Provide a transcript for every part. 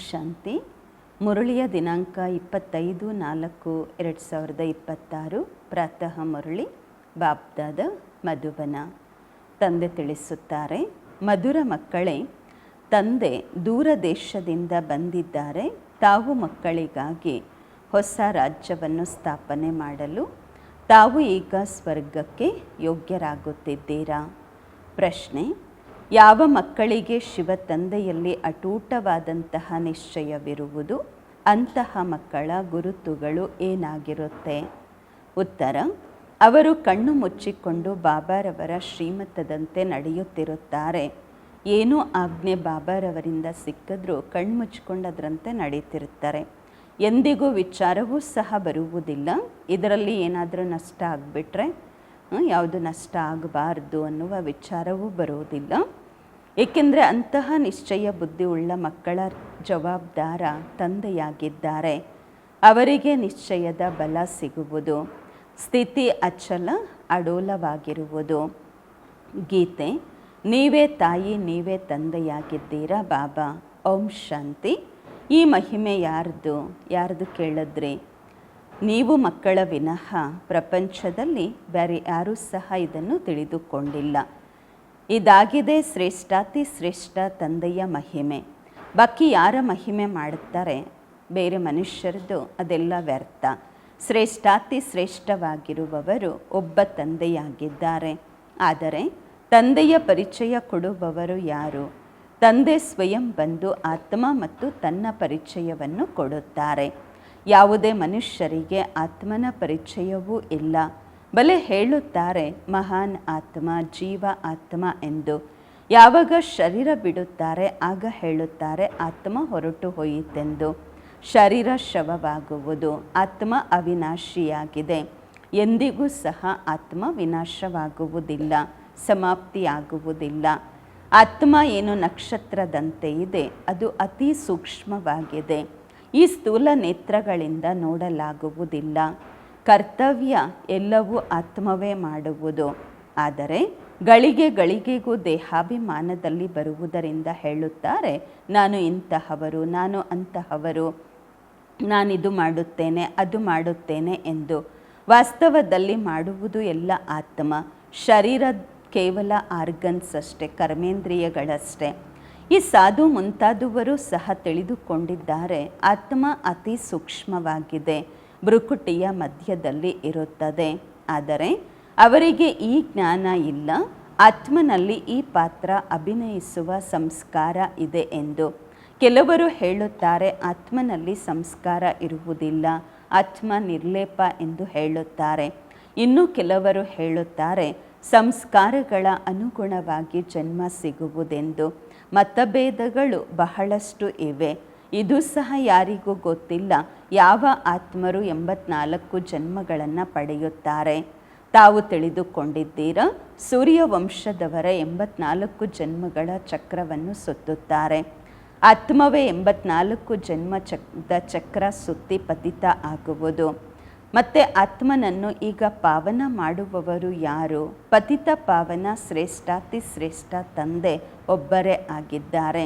ಶಾಂತಿ. ಮುರಳಿಯ ದಿನಾಂಕ 25/4/2026. ಪ್ರಾತಃ ಮುರಳಿ ಬಾಬ್ದಾದ ಮಧುಬನ. ತಂದೆ ತಿಳಿಸುತ್ತಾರೆ, ಮಧುರ ಮಕ್ಕಳೇ, ತಂದೆ ದೂರ ದೇಶದಿಂದ ಬಂದಿದ್ದಾರೆ. ತಾವು ಮಕ್ಕಳಿಗಾಗಿ ಹೊಸ ರಾಜ್ಯವನ್ನು ಸ್ಥಾಪನೆ ಮಾಡಲು ತಾವು ಈಗ ಸ್ವರ್ಗಕ್ಕೆ ಯೋಗ್ಯರಾಗುತ್ತಿದ್ದೀರಾ. ಪ್ರಶ್ನೆ: ಯಾವ ಮಕ್ಕಳಿಗೆ ಶಿವ ತಂದೆಯಲ್ಲಿ ಅಟೂಟವಾದಂತಹ ನಿಶ್ಚಯವಿರುವುದು, ಅಂತಹ ಮಕ್ಕಳ ಗುರುತುಗಳು ಏನಾಗಿರುತ್ತೆ? ಉತ್ತರ: ಅವರು ಕಣ್ಣು ಮುಚ್ಚಿಕೊಂಡು ಬಾಬಾರವರ ಶ್ರೀಮತದಂತೆ ನಡೆಯುತ್ತಿರುತ್ತಾರೆ. ಏನೂ ಆಜ್ಞೆ ಬಾಬಾರವರಿಂದ ಸಿಕ್ಕಿದ್ರೂ ಕಣ್ಣು ಮುಚ್ಚಿಕೊಂಡು ಅದರಂತೆ ನಡೀತಿರ್ತಾರೆ. ಎಂದಿಗೂ ವಿಚಾರವೂ ಸಹ ಬರುವುದಿಲ್ಲ, ಇದರಲ್ಲಿ ಏನಾದರೂ ನಷ್ಟ ಆಗಿಬಿಟ್ರೆ ಯಾವುದು ನಷ್ಟ ಆಗಬಾರ್ದು ಅನ್ನುವ ವಿಚಾರವೂ ಬರುವುದಿಲ್ಲ. ಏಕೆಂದರೆ ಅಂತಹ ನಿಶ್ಚಯ ಬುದ್ಧಿ ಉಳ್ಳ ಮಕ್ಕಳ ಜವಾಬ್ದಾರ ತಂದೆಯಾಗಿದ್ದಾರೆ. ಅವರಿಗೆ ನಿಶ್ಚಯದ ಬಲ ಸಿಗುವುದು, ಸ್ಥಿತಿ ಅಚಲ ಅಡೋಲವಾಗಿರುವುದು. ಗೀತೆ: ನೀವೇ ತಾಯಿ, ನೀವೇ ತಂದೆಯಾಗಿದ್ದೀರಾ ಬಾಬಾ. ಓಂ ಶಾಂತಿ. ಈ ಮಹಿಮೆ ಯಾರ್ದು ಕೇಳಿದ್ರಿ? ನೀವು ಮಕ್ಕಳ ವಿನಃ ಪ್ರಪಂಚದಲ್ಲಿ ಬೇರೆ ಯಾರೂ ಸಹ ಇದನ್ನು ತಿಳಿದುಕೊಂಡಿಲ್ಲ. ಇದಾಗಿದೆ ಶ್ರೇಷ್ಠಾತಿ ಶ್ರೇಷ್ಠ ತಂದೆಯ ಮಹಿಮೆ. ಬಾಕಿ ಯಾರ ಮಹಿಮೆ ಮಾಡುತ್ತಾರೆ ಬೇರೆ ಮನುಷ್ಯರದು, ಅದೆಲ್ಲ ವ್ಯರ್ಥ. ಶ್ರೇಷ್ಠಾತಿ ಶ್ರೇಷ್ಠವಾಗಿರುವವರು ಒಬ್ಬ ತಂದೆಯಾಗಿದ್ದಾರೆ. ಆದರೆ ತಂದೆಯ ಪರಿಚಯ ಕೊಡುವವರು ಯಾರು? ತಂದೆ ಸ್ವಯಂ ಬಂದು ಆತ್ಮ ಮತ್ತು ತನ್ನ ಪರಿಚಯವನ್ನು ಕೊಡುತ್ತಾರೆ. ಯಾವುದೇ ಮನುಷ್ಯರಿಗೆ ಆತ್ಮನ ಪರಿಚಯವೂ ಇಲ್ಲ. ಬಲೆ ಹೇಳುತ್ತಾರೆ ಮಹಾನ್ ಆತ್ಮ, ಜೀವ ಆತ್ಮ ಎಂದು. ಯಾವಾಗ ಶರೀರ ಬಿಡುತ್ತಾರೆ ಆಗ ಹೇಳುತ್ತಾರೆ ಆತ್ಮ ಹೊರಟು ಹೋಯಿತೆಂದು. ಶರೀರ ಶವವಾಗುವುದು, ಆತ್ಮ ಅವಿನಾಶಿಯಾಗಿದೆ. ಎಂದಿಗೂ ಸಹ ಆತ್ಮ ವಿನಾಶವಾಗುವುದಿಲ್ಲ, ಸಮಾಪ್ತಿಯಾಗುವುದಿಲ್ಲ. ಆತ್ಮ ಏನು ನಕ್ಷತ್ರದಂತೆ ಇದೆ, ಅದು ಅತಿ ಸೂಕ್ಷ್ಮವಾಗಿದೆ. ಈ ಸ್ಥೂಲ ನೇತ್ರಗಳಿಂದ ನೋಡಲಾಗುವುದಿಲ್ಲ. ಕರ್ತವ್ಯ ಎಲ್ಲವೂ ಆತ್ಮವೇ ಮಾಡುವುದು. ಆದರೆ ಗಳಿಗೆಗೂ ದೇಹಾಭಿಮಾನದಲ್ಲಿ ಬರುವುದರಿಂದ ಹೇಳುತ್ತಾರೆ ನಾನು ಇಂತಹವರು, ನಾನು ಅಂತಹವರು, ನಾನಿದು ಮಾಡುತ್ತೇನೆ, ಅದು ಮಾಡುತ್ತೇನೆ ಎಂದು. ವಾಸ್ತವದಲ್ಲಿ ಮಾಡುವುದು ಎಲ್ಲ ಆತ್ಮ. ಶರೀರ ಕೇವಲ ಆರ್ಗನ್ಸ್ ಅಷ್ಟೇ, ಕರ್ಮೇಂದ್ರಿಯಗಳಷ್ಟೇ. ಈ ಸಾಧು ಮುಂತಾದವರು ಸಹ ತಿಳಿದುಕೊಂಡಿದ್ದಾರೆ ಆತ್ಮ ಅತಿ ಸೂಕ್ಷ್ಮವಾಗಿದೆ, ಭ್ರುಕುಟಿಯ ಮಧ್ಯದಲ್ಲಿ ಇರುತ್ತದೆ. ಆದರೆ ಅವರಿಗೆ ಈ ಜ್ಞಾನ ಇಲ್ಲ, ಆತ್ಮನಲ್ಲಿ ಈ ಪಾತ್ರ ಅಭಿನಯಿಸುವ ಸಂಸ್ಕಾರ ಇದೆ ಎಂದು. ಕೆಲವರು ಹೇಳುತ್ತಾರೆ ಆತ್ಮನಲ್ಲಿ ಸಂಸ್ಕಾರ ಇರುವುದಿಲ್ಲ, ಆತ್ಮ ನಿರ್ಲೇಪ ಎಂದು ಹೇಳುತ್ತಾರೆ. ಇನ್ನು ಕೆಲವರು ಹೇಳುತ್ತಾರೆ ಸಂಸ್ಕಾರಗಳ ಅನುಗುಣವಾಗಿ ಜನ್ಮ ಸಿಗುವುದೆಂದು. ಮತಭೇದಗಳು ಬಹಳಷ್ಟು ಇವೆ. ಇದು ಸಹ ಯಾರಿಗೂ ಗೊತ್ತಿಲ್ಲ ಯಾವ ಆತ್ಮರು 84 ಜನ್ಮಗಳನ್ನು ಪಡೆಯುತ್ತಾರೆ. ತಾವು ತಿಳಿದುಕೊಂಡಿದ್ದೀರಾ ಸೂರ್ಯವಂಶದವರ 84 ಜನ್ಮಗಳ ಚಕ್ರವನ್ನು ಸುತ್ತುತ್ತಾರೆ. ಆತ್ಮವೇ 84 ಜನ್ಮದ ಚಕ್ರ ಸುತ್ತಿ ಪತಿತ ಆಗುವುದು. ಮತ್ತು ಆತ್ಮನನ್ನು ಈಗ ಪಾವನ ಮಾಡುವವರು ಯಾರು? ಪತಿತ ಪಾವನ ಶ್ರೇಷ್ಠಾತಿ ಶ್ರೇಷ್ಠ ತಂದೆ ಒಬ್ಬರೇ ಆಗಿದ್ದಾರೆ.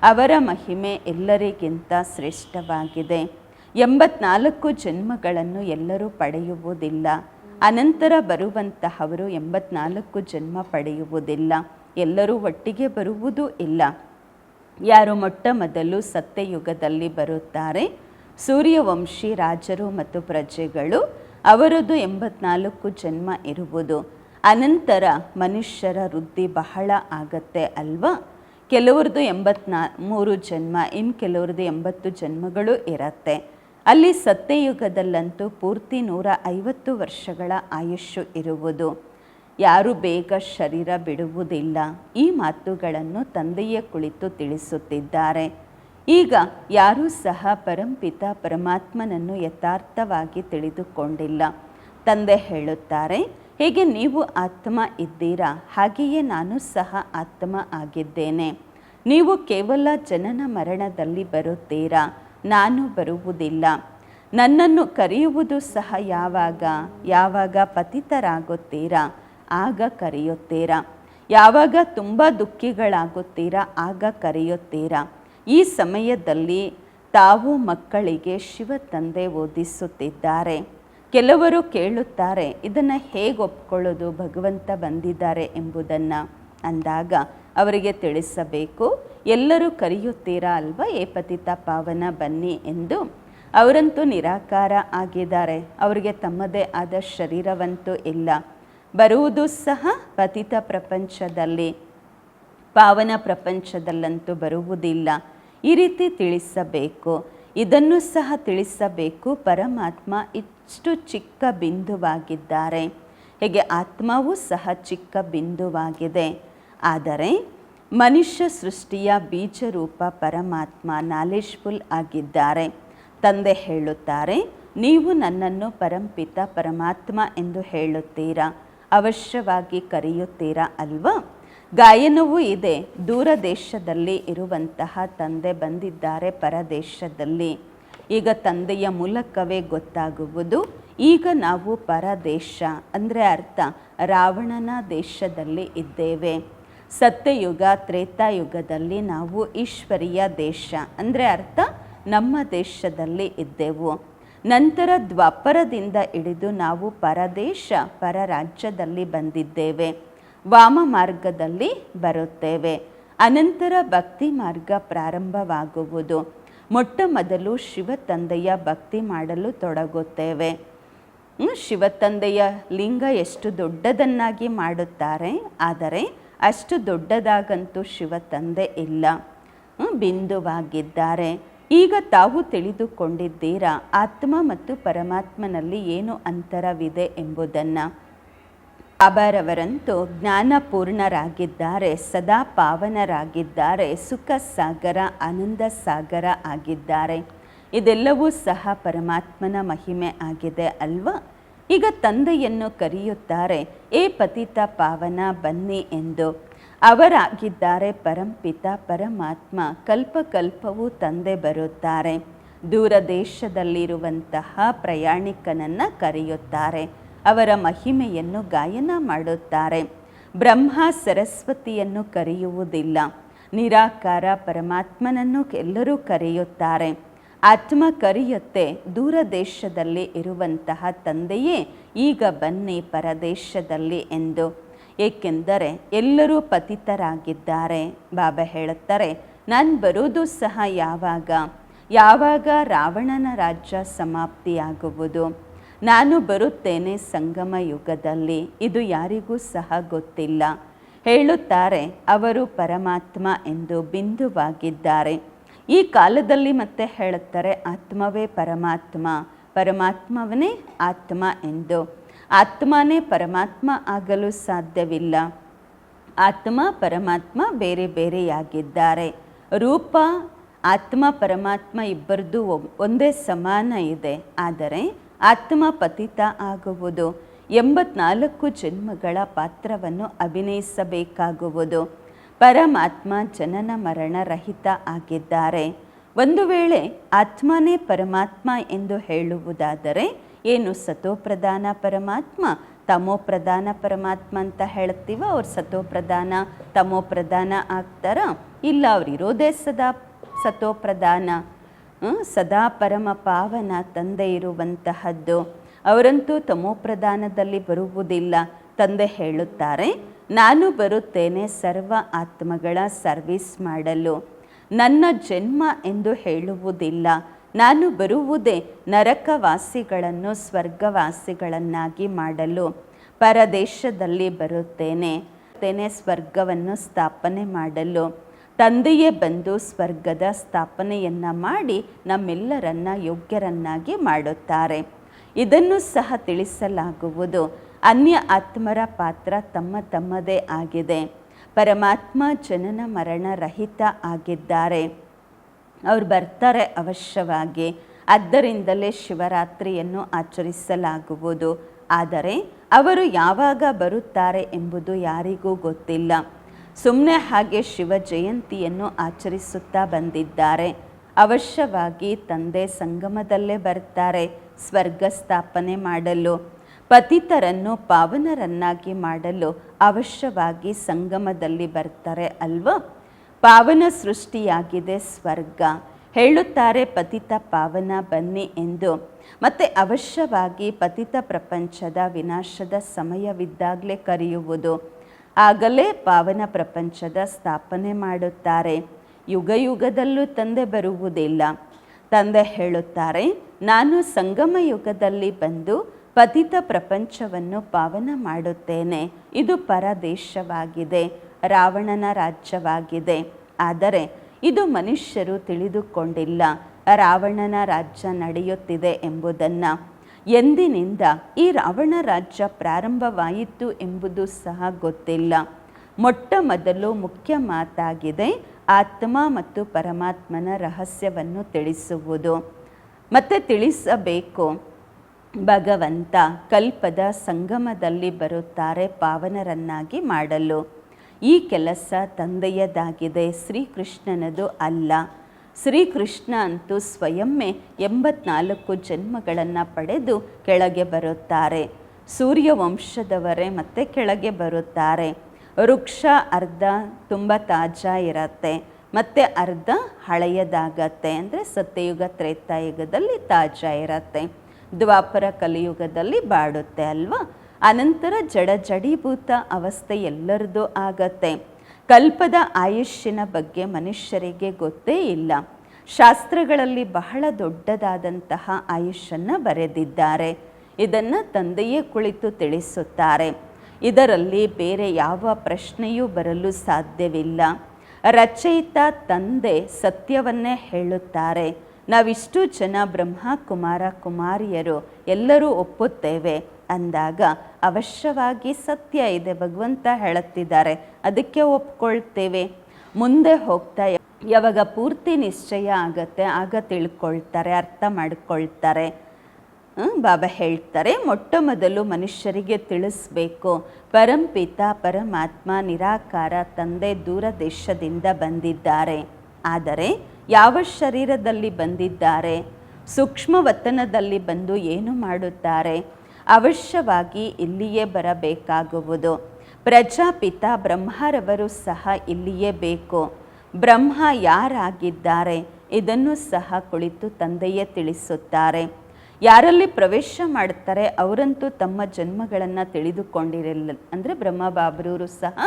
ಅವರ ಮಹಿಮೆ ಎಲ್ಲರಿಗಿಂತ ಶ್ರೇಷ್ಠವಾಗಿದೆ. 84 ಜನ್ಮಗಳನ್ನು ಎಲ್ಲರೂ ಪಡೆಯುವುದಿಲ್ಲ. ಅನಂತರ ಬರುವಂತಹವರು 84 ಜನ್ಮ ಪಡೆಯುವುದಿಲ್ಲ. ಎಲ್ಲರೂ ಒಟ್ಟಿಗೆ ಬರುವುದೂ ಇಲ್ಲ. ಯಾರು ಮೊಟ್ಟ ಮೊದಲು ಸತ್ಯಯುಗದಲ್ಲಿ ಬರುತ್ತಾರೆ, ಸೂರ್ಯವಂಶಿ ರಾಜರು ಮತ್ತು ಪ್ರಜೆಗಳು, ಅವರದು 84 ಜನ್ಮ ಇರುವುದು. ಅನಂತರ ಮನುಷ್ಯರ ವೃದ್ಧಿ ಬಹಳ ಆಗತ್ತೆ ಅಲ್ವಾ? ಕೆಲವ್ರದ್ದು 83 ಜನ್ಮ, ಇನ್ನು ಕೆಲವ್ರದ್ದು 80 ಜನ್ಮಗಳು ಇರತ್ತೆ. ಅಲ್ಲಿ ಸತ್ಯಯುಗದಲ್ಲಂತೂ ಪೂರ್ತಿ 150 ವರ್ಷಗಳ ಆಯುಷ್ಯು ಇರುವುದು. ಯಾರು ಬೇಗ ಶರೀರ ಬಿಡುವುದಿಲ್ಲ. ಈ ಮಾತುಗಳನ್ನು ತಂದೆಯೇ ಕುಳಿತು ತಿಳಿಸುತ್ತಿದ್ದಾರೆ. ಈಗ ಯಾರೂ ಸಹ ಪರಂಪಿತ ಪರಮಾತ್ಮನನ್ನು ಯಥಾರ್ಥವಾಗಿ ತಿಳಿದುಕೊಂಡಿಲ್ಲ. ತಂದೆ ಹೇಳುತ್ತಾರೆ ಹೇಗೆ ನೀವು ಆತ್ಮ ಇದ್ದೀರಾ ಹಾಗೆಯೇ ನಾನು ಸಹ ಆತ್ಮ ಆಗಿದ್ದೇನೆ. ನೀವು ಕೇವಲ ಜನನ ಮರಣದಲ್ಲಿ ಬರುತ್ತೀರಾ, ನಾನು ಬರುವುದಿಲ್ಲ. ನನ್ನನ್ನು ಕರೆಯುವುದು ಸಹ ಯಾವಾಗ ಪತಿತರಾಗುತ್ತೀರಾ ಆಗ ಕರೆಯುತ್ತೀರಾ. ಯಾವಾಗ ತುಂಬ ದುಃಖಿಗಳಾಗುತ್ತೀರಾ ಆಗ ಕರೆಯುತ್ತೀರಾ. ಈ ಸಮಯದಲ್ಲಿ ತಾವು ಮಕ್ಕಳಿಗೆ ಶಿವ ತಂದೆ ಓದಿಸುತ್ತಿದ್ದಾರೆ. ಕೆಲವರು ಕೇಳುತ್ತಾರೆ, ಇದನ್ನು ಹೇಗೆ ಒಪ್ಕೊಳ್ಳೋದು, ಭಗವಂತ ಬಂದಿದ್ದಾರೆ ಎಂಬುದನ್ನು ಅಂದಾಗ ಅವರಿಗೆ ತಿಳಿಸಬೇಕು. ಎಲ್ಲರೂ ಕರೆಯುತ್ತೀರಾ ಅಲ್ವಾ, ಏ ಪತಿತ ಪಾವನ ಬನ್ನಿ ಎಂದು. ಅವರಂತೂ ನಿರಾಕಾರ ಆಗಿದ್ದಾರೆ, ಅವರಿಗೆ ತಮ್ಮದೇ ಆದ ಶರೀರವಂತೂ ಇಲ್ಲ. ಬರುವುದು ಸಹ ಪತಿತ ಪ್ರಪಂಚದಲ್ಲಿ, ಪಾವನ ಪ್ರಪಂಚದಲ್ಲಂತೂ ಬರುವುದಿಲ್ಲ. ಈ ರೀತಿ ತಿಳಿಸಬೇಕು. ಇದನ್ನು ಸಹ ತಿಳಿಸಬೇಕು, ಪರಮಾತ್ಮ ಇಷ್ಟು ಚಿಕ್ಕ ಬಿಂದುವಾಗಿದ್ದಾರೆ, ಹೇಗೆ ಆತ್ಮವೂ ಸಹ ಚಿಕ್ಕ ಬಿಂದುವಾಗಿದೆ. ಆದರೆ ಮನುಷ್ಯ ಸೃಷ್ಟಿಯ ಬೀಜರೂಪ ಪರಮಾತ್ಮ ನಾಲೆಜ್ಫುಲ್ ಆಗಿದ್ದಾರೆ. ತಂದೆ ಹೇಳುತ್ತಾರೆ, ನೀವು ನನ್ನನ್ನು ಪರಂಪಿತ ಪರಮಾತ್ಮ ಎಂದು ಹೇಳುತ್ತೀರಾ, ಅವಶ್ಯವಾಗಿ ಕರೆಯುತ್ತೀರಾ ಅಲ್ವಾ. ಗಾಯನವೂ ಇದೆ, ದೂರ ದೇಶದಲ್ಲಿ ಇರುವಂತಹ ತಂದೆ ಬಂದಿದ್ದಾರೆ ಪರದೇಶದಲ್ಲಿ. ಈಗ ತಂದೆಯ ಮೂಲಕವೇ ಗೊತ್ತಾಗುವುದು, ಈಗ ನಾವು ಪರದೇಶ ಅಂದರೆ ಅರ್ಥ ರಾವಣನ ದೇಶದಲ್ಲಿ ಇದ್ದೇವೆ. ಸತ್ಯಯುಗ ತ್ರೇತಾಯುಗದಲ್ಲಿ ನಾವು ಈಶ್ವರೀಯ ದೇಶ ಅಂದರೆ ಅರ್ಥ ನಮ್ಮ ದೇಶದಲ್ಲಿ ಇದ್ದೆವು. ನಂತರ ದ್ವಾಪರದಿಂದ ಹಿಡಿದು ನಾವು ಪರದೇಶ ಪರ ರಾಜ್ಯದಲ್ಲಿ ಬಂದಿದ್ದೇವೆ. ವಾಮ ಮಾರ್ಗದಲ್ಲಿ ಬರುತ್ತೇವೆ. ಅನಂತರ ಭಕ್ತಿ ಮಾರ್ಗ ಪ್ರಾರಂಭವಾಗುವುದು. ಮೊಟ್ಟ ಮೊದಲು ಶಿವ ತಂದೆಯ ಭಕ್ತಿ ಮಾಡಲು ತೊಡಗುತ್ತೇವೆ. ಶಿವ ತಂದೆಯ ಲಿಂಗ ಎಷ್ಟು ದೊಡ್ಡದನ್ನಾಗಿ ಮಾಡುತ್ತಾರೆ, ಆದರೆ ಅಷ್ಟು ದೊಡ್ಡದಾಗಂತೂ ಶಿವ ತಂದೆ ಇಲ್ಲ, ಬಿಂದುವಾಗಿದ್ದಾರೆ. ಈಗ ತಾವು ತಿಳಿದುಕೊಂಡಿದ್ದೀರಾ ಆತ್ಮ ಮತ್ತು ಪರಮಾತ್ಮನಲ್ಲಿ ಏನು ಅಂತರವಿದೆ ಎಂಬುದನ್ನು. ಬಾಬಾರವರಂತೂ ಜ್ಞಾನಪೂರ್ಣರಾಗಿದ್ದಾರೆ, ಸದಾ ಪಾವನರಾಗಿದ್ದಾರೆ, ಸುಖ ಸಾಗರ ಆನಂದ ಸಾಗರ ಆಗಿದ್ದಾರೆ. ಇದೆಲ್ಲವೂ ಸಹ ಪರಮಾತ್ಮನ ಮಹಿಮೆ ಆಗಿದೆ ಅಲ್ವಾ. ಈಗ ತಂದೆಯನ್ನು ಕರೆಯುತ್ತಾರೆ, ಏ ಪತಿತ ಪಾವನ ಬನ್ನಿ ಎಂದು. ಅವರಾಗಿದ್ದಾರೆ ಪರಂಪಿತ ಪರಮಾತ್ಮ. ಕಲ್ಪಕಲ್ಪವೂ ತಂದೆ ಬರುತ್ತಾರೆ. ದೂರ ದೇಶದಲ್ಲಿರುವಂತಹ ಪ್ರಯಾಣಿಕನನ್ನು ಕರೆಯುತ್ತಾರೆ, ಅವರ ಮಹಿಮೆಯನ್ನು ಗಾಯನ ಮಾಡುತ್ತಾರೆ. ಬ್ರಹ್ಮ ಸರಸ್ವತಿಯನ್ನು ಕರೆಯುವುದಿಲ್ಲ, ನಿರಾಕಾರ ಪರಮಾತ್ಮನನ್ನು ಎಲ್ಲರೂ ಕರೆಯುತ್ತಾರೆ. ಆತ್ಮ ಕರೆಯುತ್ತೆ, ದೂರ ದೇಶದಲ್ಲಿ ಇರುವಂತಹ ತಂದೆಯೇ ಈಗ ಬನ್ನಿ ಪರದೇಶದಲ್ಲಿ ಎಂದು. ಏಕೆಂದರೆ ಎಲ್ಲರೂ ಪತಿತರಾಗಿದ್ದಾರೆ. ಬಾಬಾ ಹೇಳುತ್ತಾರೆ, ನಾನು ಬರುವುದು ಸಹ ಯಾವಾಗ ರಾವಣನ ರಾಜ್ಯ ಸಮಾಪ್ತಿಯಾಗುವುದು. ನಾನು ಬರುತ್ತೇನೆ ಸಂಗಮ ಯುಗದಲ್ಲಿ, ಇದು ಯಾರಿಗೂ ಸಹ ಗೊತ್ತಿಲ್ಲ. ಹೇಳುತ್ತಾರೆ ಅವರು ಪರಮಾತ್ಮ ಎಂದು ಬಿಂದುವಾಗಿದ್ದಾರೆ. ಈ ಕಾಲದಲ್ಲಿ ಮತ್ತೆ ಹೇಳುತ್ತಾರೆ ಆತ್ಮವೇ ಪರಮಾತ್ಮ, ಪರಮಾತ್ಮವನೇ ಆತ್ಮ ಎಂದು. ಆತ್ಮನೇ ಪರಮಾತ್ಮ ಆಗಲು ಸಾಧ್ಯವಿಲ್ಲ. ಆತ್ಮ ಪರಮಾತ್ಮ ಬೇರೆ ಬೇರೆಯಾಗಿದ್ದಾರೆ. ರೂಪ ಆತ್ಮ ಪರಮಾತ್ಮ ಇಬ್ಬರದು ಒಂದೇ ಸಮಾನ ಇದೆ. ಆದರೆ ಆತ್ಮ ಪತಿತ ಆಗುವುದು 84 ಜನ್ಮಗಳ ಪಾತ್ರವನ್ನು ಅಭಿನಯಿಸಬೇಕಾಗುವುದು. ಪರಮಾತ್ಮ ಜನನ ಮರಣ ರಹಿತ ಆಗಿದ್ದಾರೆ. ಒಂದು ವೇಳೆ ಆತ್ಮನೇ ಪರಮಾತ್ಮ ಎಂದು ಹೇಳುವುದಾದರೆ ಏನು ಸತೋಪ್ರಧಾನ ಪರಮಾತ್ಮ ತಮೋಪ್ರಧಾನ ಪರಮಾತ್ಮ ಅಂತ ಹೇಳ್ತೀವ, ಅವ್ರು ಸತೋಪ್ರಧಾನ ತಮೋಪ್ರಧಾನ ಆಗ್ತಾರ? ಇಲ್ಲ, ಅವರಿರೋದೇ ಸದಾ ಸತೋಪ್ರಧಾನ, ಸದಾ ಪರಮ ಪಾವನ ತಂದೆ ಇರುವಂತಹದ್ದು. ಅವರಂತೂ ತಮೋಪ್ರಧಾನದಲ್ಲಿ ಬರುವುದಿಲ್ಲ. ತಂದೆ ಹೇಳುತ್ತಾರೆ, ನಾನು ಬರುತ್ತೇನೆ ಸರ್ವ ಆತ್ಮಗಳ ಸರ್ವಿಸ್ ಮಾಡಲು. ನನ್ನ ಜನ್ಮ ಎಂದು ಹೇಳುವುದಿಲ್ಲ. ನಾನು ಬರುವುದೇ ನರಕವಾಸಿಗಳನ್ನು ಸ್ವರ್ಗವಾಸಿಗಳನ್ನಾಗಿ ಮಾಡಲು. ಪರದೇಶದಲ್ಲಿ ಬರುತ್ತೇನೆ, ಸ್ವರ್ಗವನ್ನು ಸ್ಥಾಪನೆ ಮಾಡಲು. ತಂದೆಯೇ ಬಂದು ಸ್ವರ್ಗದ ಸ್ಥಾಪನೆಯನ್ನು ಮಾಡಿ ನಮ್ಮೆಲ್ಲರನ್ನ ಯೋಗ್ಯರನ್ನಾಗಿ ಮಾಡುತ್ತಾರೆ. ಇದನ್ನು ಸಹ ತಿಳಿಸಲಾಗುವುದು. ಅನ್ಯ ಆತ್ಮರ ಪಾತ್ರ ತಮ್ಮದೇ ಆಗಿದೆ. ಪರಮಾತ್ಮ ಜನನ ಮರಣ ರಹಿತ ಆಗಿದ್ದಾರೆ. ಅವ್ರು ಬರ್ತಾರೆ ಅವಶ್ಯವಾಗಿ. ಆದ್ದರಿಂದಲೇ ಶಿವರಾತ್ರಿಯನ್ನು ಆಚರಿಸಲಾಗುವುದು. ಆದರೆ ಅವರು ಯಾವಾಗ ಬರುತ್ತಾರೆ ಎಂಬುದು ಯಾರಿಗೂ ಗೊತ್ತಿಲ್ಲ. ಸುಮ್ಮನೆ ಹಾಗೆ ಶಿವ ಜಯಂತಿಯನ್ನು ಆಚರಿಸುತ್ತಾ ಬಂದಿದ್ದಾರೆ. ಅವಶ್ಯವಾಗಿ ತಂದೆ ಸಂಗಮದಲ್ಲೇ ಬರ್ತಾರೆ ಸ್ವರ್ಗ ಸ್ಥಾಪನೆ ಮಾಡಲು. ಪತಿತರನ್ನು ಪಾವನರನ್ನಾಗಿ ಮಾಡಲು ಅವಶ್ಯವಾಗಿ ಸಂಗಮದಲ್ಲಿ ಬರ್ತಾರೆ ಅಲ್ವಾ. ಪಾವನ ಸೃಷ್ಟಿಯಾಗಿದೆ ಸ್ವರ್ಗ. ಹೇಳುತ್ತಾರೆ ಪತಿತ ಪಾವನ ಬನ್ನಿ ಎಂದು. ಮತ್ತು ಅವಶ್ಯವಾಗಿ ಪತಿತ ಪ್ರಪಂಚದ ವಿನಾಶದ ಸಮಯವಿದ್ದಾಗಲೇ ಕರೆಯುವುದು. ಆಗಲೇ ಪಾವನ ಪ್ರಪಂಚದ ಸ್ಥಾಪನೆ ಮಾಡುತ್ತಾರೆ. ಯುಗ ಯುಗದಲ್ಲೂ ತಂದೆ ಬರುವುದಿಲ್ಲ. ತಂದೆ ಹೇಳುತ್ತಾರೆ, ನಾನು ಸಂಗಮ ಯುಗದಲ್ಲಿ ಬಂದು ಪತಿತ ಪ್ರಪಂಚವನ್ನು ಪಾವನ ಮಾಡುತ್ತೇನೆ. ಇದು ಪರದೇಶವಾಗಿದೆ, ರಾವಣನ ರಾಜ್ಯವಾಗಿದೆ. ಆದರೆ ಇದು ಮನುಷ್ಯರು ತಿಳಿದುಕೊಂಡಿಲ್ಲ. ರಾವಣನ ರಾಜ್ಯ ನಡೆಯುತ್ತಿದೆ ಎಂಬುದನ್ನು. ಎಂದಿನಿಂದ ಈ ರಾವಣ ರಾಜ್ಯ ಪ್ರಾರಂಭವಾಯಿತು ಎಂಬುದು ಸಹ ಗೊತ್ತಿಲ್ಲ. ಮೊಟ್ಟ ಮೊದಲು ಮುಖ್ಯ ಮಾತಾಗಿದೆ ಆತ್ಮ ಮತ್ತು ಪರಮಾತ್ಮನ ರಹಸ್ಯವನ್ನು ತಿಳಿಸುವುದು. ಮತ್ತು ತಿಳಿಸಬೇಕು. ಭಗವಂತ ಕಲ್ಪದ ಸಂಗಮದಲ್ಲಿ ಬರುತ್ತಾರೆ ಪಾವನರನ್ನಾಗಿ ಮಾಡಲು. ಈ ಕೆಲಸ ತಂದೆಯದಾಗಿದೆ, ಶ್ರೀಕೃಷ್ಣನದು ಅಲ್ಲ. ಶ್ರೀಕೃಷ್ಣ ಅಂತೂ ಸ್ವಯಮ್ಮೇ 84 ಜನ್ಮಗಳನ್ನು ಪಡೆದು ಕೆಳಗೆ ಬರುತ್ತಾರೆ. ಸೂರ್ಯವಂಶದವರೇ ಮತ್ತೆ ಕೆಳಗೆ ಬರುತ್ತಾರೆ. ವೃಕ್ಷ ಅರ್ಧ ತುಂಬ ತಾಜಾ ಇರತ್ತೆ, ಮತ್ತು ಅರ್ಧ ಹಳೆಯದಾಗತ್ತೆ. ಅಂದರೆ ಸತ್ಯಯುಗ ತ್ರೇತಾಯುಗದಲ್ಲಿ ತಾಜಾ ಇರತ್ತೆ, ದ್ವಾಪರ ಕಲಿಯುಗದಲ್ಲಿ ಬಾಡುತ್ತೆ ಅಲ್ವಾ. ಅನಂತರ ಜಡೀಭೂತ ಅವಸ್ಥೆ ಎಲ್ಲರದ್ದು ಆಗತ್ತೆ. ಕಲ್ಪದ ಆಯುಷ್ಯನ ಬಗ್ಗೆ ಮನುಷ್ಯರಿಗೆ ಗೊತ್ತೇ ಇಲ್ಲ. ಶಾಸ್ತ್ರಗಳಲ್ಲಿ ಬಹಳ ದೊಡ್ಡದಾದಂತಹ ಆಯುಷ್ಯನ್ನು ಬರೆದಿದ್ದಾರೆ. ಇದನ್ನು ತಂದೆಯೇ ಕುಳಿತು ತಿಳಿಸುತ್ತಾರೆ. ಇದರಲ್ಲಿ ಬೇರೆ ಯಾವ ಪ್ರಶ್ನೆಯೂ ಬರಲು ಸಾಧ್ಯವಿಲ್ಲ. ರಚಯಿತ ತಂದೆ ಸತ್ಯವನ್ನೇ ಹೇಳುತ್ತಾರೆ. ನಾವಿಷ್ಟು ಜನ ಬ್ರಹ್ಮ ಕುಮಾರ ಕುಮಾರಿಯರು ಎಲ್ಲರೂ ಒಪ್ಪುತ್ತೇವೆ ಅಂದಾಗ ಅವಶ್ಯವಾಗಿ ಸತ್ಯ ಇದೆ, ಭಗವಂತ ಹೇಳುತ್ತಿದ್ದಾರೆ, ಅದಕ್ಕೆ ಒಪ್ಕೊಳ್ತೇವೆ. ಮುಂದೆ ಹೋಗ್ತಾ ಯಾವಾಗ ಪೂರ್ತಿ ನಿಶ್ಚಯ ಆಗತ್ತೆ ಆಗ ತಿಳ್ಕೊಳ್ತಾರೆ, ಅರ್ಥ ಮಾಡಿಕೊಳ್ತಾರೆ. ಬಾಬಾ ಹೇಳ್ತಾರೆ, ಮೊಟ್ಟ ಮೊದಲು ಮನುಷ್ಯರಿಗೆ ತಿಳಿಸ್ಬೇಕು, ಪರಂಪಿತ ಪರಮಾತ್ಮ ನಿರಾಕಾರ ತಂದೆ ದೂರ ದೇಶದಿಂದ ಬಂದಿದ್ದಾರೆ. ಆದರೆ ಯಾವ ಶರೀರದಲ್ಲಿ ಬಂದಿದ್ದಾರೆ? ಸೂಕ್ಷ್ಮ ವತನದಲ್ಲಿ ಬಂದು ಏನು ಮಾಡುತ್ತಾರೆ? ಅವಶ್ಯವಾಗಿ ಇಲ್ಲಿಯೇ ಬರಬೇಕಾಗುವುದು. ಪ್ರಜಾಪಿತ ಬ್ರಹ್ಮರವರು ಸಹ ಇಲ್ಲಿಯೇ ಬೇಕು. ಬ್ರಹ್ಮ ಯಾರಾಗಿದ್ದಾರೆ ಇದನ್ನು ಸಹ ಕುಳಿತು ತಂದೆಯೇ ತಿಳಿಸುತ್ತಾರೆ. ಯಾರಲ್ಲಿ ಪ್ರವೇಶ ಮಾಡ್ತಾರೆ ಅವರಂತೂ ತಮ್ಮ ಜನ್ಮಗಳನ್ನು ತಿಳಿದುಕೊಂಡಿರಲಿಲ್ಲ. ಅಂದರೆ ಬ್ರಹ್ಮ ಬಾಬರವರು ಸಹ